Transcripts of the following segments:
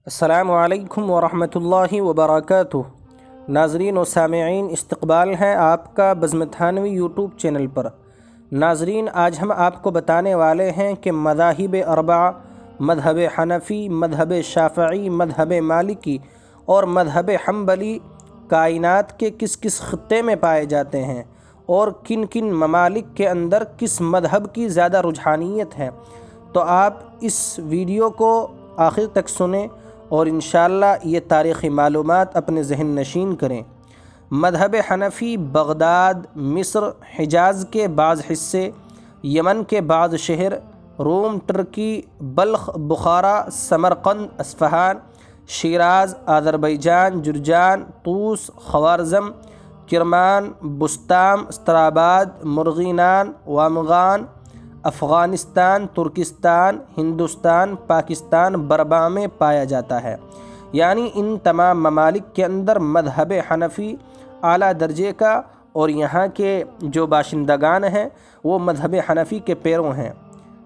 السلام علیکم ورحمۃ اللہ وبرکاتہ۔ ناظرین و سامعین، استقبال ہے آپ کا بزم تھانوی یوٹیوب چینل پر۔ ناظرین، آج ہم آپ کو بتانے والے ہیں کہ مذاہب اربعہ، مذہب حنفی، مذہب شافعی، مذہب مالکی اور مذہب حنبلی کائنات کے کس کس خطے میں پائے جاتے ہیں اور کن کن ممالک کے اندر کس مذہب کی زیادہ رجحانیت ہے۔ تو آپ اس ویڈیو کو آخر تک سنیں اور انشاءاللہ یہ تاریخی معلومات اپنے ذہن نشین کریں۔ مذہب حنفی بغداد، مصر، حجاز کے بعض حصے، یمن کے بعض شہر، Rome, Turkey, Balkh, Bukhara, Samarkand, Isfahan, Shiraz, Azerbaijan, Jurjan, Tus, Khwarazm, Kerman, Bistam, Astarabad, Marghinan, وامغان، افغانستان، ترکستان، ہندوستان، پاکستان، برما میں پایا جاتا ہے۔ یعنی ان تمام ممالک کے اندر مذہب حنفی اعلیٰ درجے کا، اور یہاں کے جو باشندگان ہیں وہ مذہب حنفی کے پیروں ہیں۔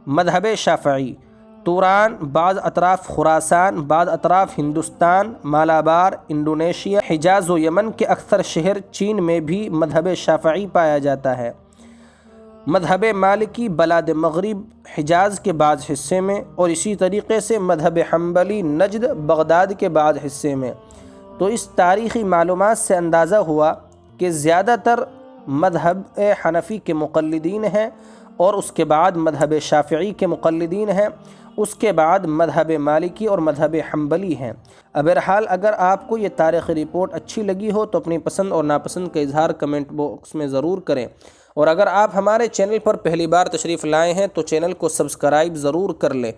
مذہب شافعی توران، بعض اطراف خراسان، بعض اطراف ہندوستان، مالابار، انڈونیشیا، حجاز و یمن کے اکثر شہر چین میں بھی مذہب شافعی پایا جاتا ہے۔ مذہب مالکی بلاد مغرب، حجاز کے بعض حصے میں، اور اسی طریقے سے مذہب حنبلی نجد، بغداد کے بعض حصے میں۔ تو اس تاریخی معلومات سے اندازہ ہوا کہ زیادہ تر مذہب حنفی کے مقلدین ہیں، اور اس کے بعد مذہب شافعی کے مقلدین ہیں، اس کے بعد مذہب مالکی اور مذہب حنبلی ہیں۔ بہرحال اگر آپ کو یہ تاریخی رپورٹ اچھی لگی ہو تو اپنی پسند اور ناپسند کا اظہار کمنٹ باکس میں ضرور کریں، اور اگر آپ ہمارے چینل پر پہلی بار تشریف لائے ہیں تو چینل کو سبسکرائب ضرور کر لیں۔